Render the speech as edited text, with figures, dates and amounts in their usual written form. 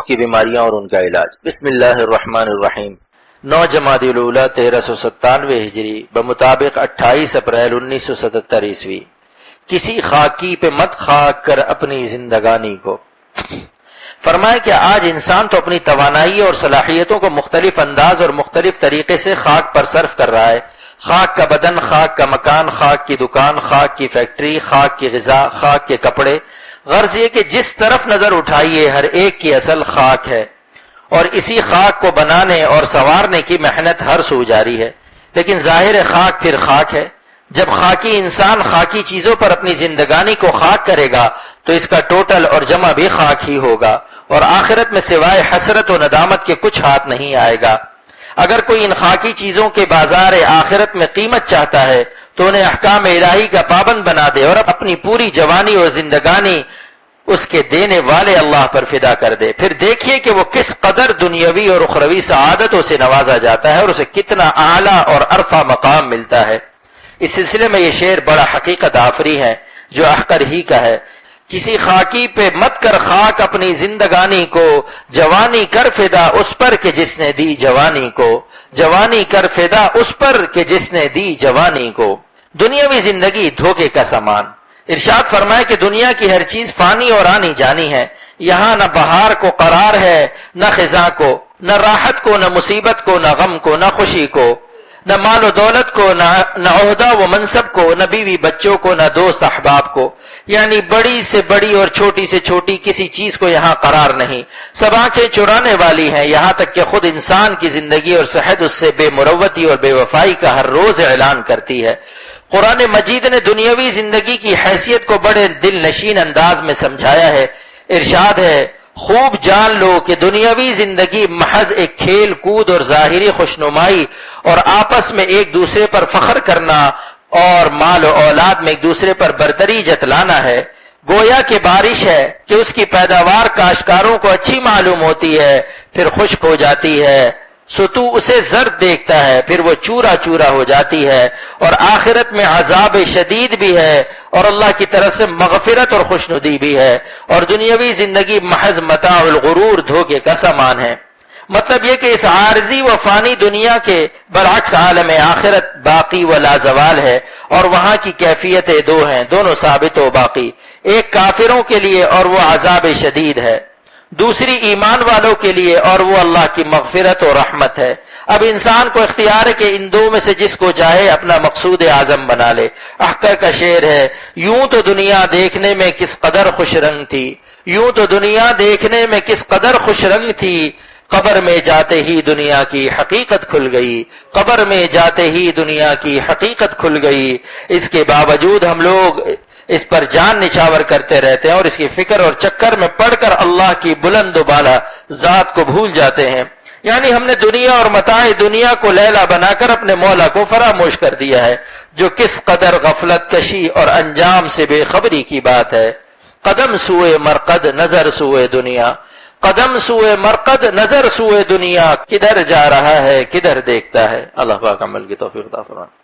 کی بیماریاں اور ان کا علاج۔ بسم اللہ الرحمن الرحیم۔ 9 جمادی الاولیٰ 1397 ہجری بمطابق 28 اپریل 1977 عیسوی۔ کسی خاکی پہ مت خاک کر اپنی زندگانی کو۔ فرمایا کہ آج انسان تو اپنی توانائی اور صلاحیتوں کو مختلف انداز اور مختلف طریقے سے خاک پر صرف کر رہا ہے۔ خاک کا بدن، خاک کا مکان، خاک کی دکان، خاک کی فیکٹری، خاک کی غذا، خاک کے کپڑے۔ غرض یہ کہ جس طرف نظر اٹھائیے ہر ایک کی اصل خاک ہے، اور اسی خاک کو بنانے اور سنوارنے کی محنت ہر سو جاری ہے۔ لیکن ظاہر خاک پھر خاک ہے۔ جب خاکی انسان خاکی چیزوں پر اپنی زندگانی کو خاک کرے گا تو اس کا ٹوٹل اور جمع بھی خاک ہی ہوگا، اور آخرت میں سوائے حسرت و ندامت کے کچھ ہاتھ نہیں آئے گا۔ اگر کوئی ان خاکی چیزوں کے بازار آخرت میں قیمت چاہتا ہے تو انہیں احکام الہی کا پابند بنا دے اور اپنی پوری جوانی اور زندگانی اس کے دینے والے اللہ پر فدا کر دے۔ پھر دیکھیے کہ وہ کس قدر دنیاوی اور اخروی سعادتوں سے نوازا جاتا ہے اور اسے کتنا اعلیٰ اور عرفہ مقام ملتا ہے۔ اس سلسلے میں یہ شعر بڑا حقیقت آفری ہے جو احقر ہی کا ہے۔ کسی خاکی پہ مت کر خاک اپنی زندگانی کو، جوانی کر فدا اس پر کہ جس نے دی جوانی کو، جوانی کر فدا اس پر کہ جس نے دی جوانی کو۔ دنیاوی زندگی دھوکے کا سامان۔ ارشاد فرمائے کہ دنیا کی ہر چیز فانی اور آنی جانی ہے۔ یہاں نہ بہار کو قرار ہے، نہ خزاں کو، نہ راحت کو، نہ مصیبت کو، نہ غم کو، نہ خوشی کو، نہ مال و دولت کو، نہ عہدہ و منصب کو، نہ بیوی بچوں کو، نہ دوست احباب کو۔ یعنی بڑی سے بڑی اور چھوٹی سے چھوٹی کسی چیز کو یہاں قرار نہیں۔ سب آنکھیں چرانے والی ہیں، یہاں تک کہ خود انسان کی زندگی اور صحت اس سے بے مروتی اور بے وفائی کا ہر روز اعلان کرتی ہے۔ قرآن مجید نے دنیاوی زندگی کی حیثیت کو بڑے دل نشین انداز میں سمجھایا ہے۔ ارشاد ہے، خوب جان لو کہ دنیاوی زندگی محض ایک کھیل کود اور ظاہری خوشنمائی اور آپس میں ایک دوسرے پر فخر کرنا اور مال و اولاد میں ایک دوسرے پر برتری جتلانا ہے۔ گویا کہ بارش ہے کہ اس کی پیداوار کاشتکاروں کو اچھی معلوم ہوتی ہے، پھر خشک ہو جاتی ہے، سو تو اسے زرد دیکھتا ہے، پھر وہ چورا چورا ہو جاتی ہے، اور آخرت میں عذاب شدید بھی ہے اور اللہ کی طرف سے مغفرت اور خوشنودی بھی ہے، اور دنیاوی زندگی محض متاع الغرور، دھوکے کا سامان ہے۔ مطلب یہ کہ اس عارضی و فانی دنیا کے برعکس عالم آخرت باقی و لازوال ہے، اور وہاں کی کیفیتیں دو ہیں، دونوں ثابت و باقی۔ ایک کافروں کے لیے اور وہ عذاب شدید ہے، دوسری ایمان والوں کے لیے اور وہ اللہ کی مغفرت و رحمت ہے۔ اب انسان کو اختیار ہے کہ ان دو میں سے جس کو چاہے اپنا مقصود اعظم بنا لے۔ احقر کا شعر ہے، یوں تو دنیا دیکھنے میں کس قدر خوش رنگ تھی، یوں تو دنیا دیکھنے میں کس قدر خوش رنگ تھی، قبر میں جاتے ہی دنیا کی حقیقت کھل گئی، قبر میں جاتے ہی دنیا کی حقیقت کھل گئی۔ اس کے باوجود ہم لوگ اس پر جان نچھاور کرتے رہتے ہیں اور اس کی فکر اور چکر میں پڑھ کر اللہ کی بلند و بالا ذات کو بھول جاتے ہیں۔ یعنی ہم نے دنیا اور متاع دنیا کو لیلا بنا کر اپنے مولا کو فراموش کر دیا ہے، جو کس قدر غفلت کشی اور انجام سے بے خبری کی بات ہے۔ قدم سوئے مرقد نظر سوئے دنیا، قدم سوئے مرقد نظر سوئے دنیا، کدھر جا رہا ہے کدھر دیکھتا ہے۔ اللہ پاک عمل کی توفیق عطا فرمائے۔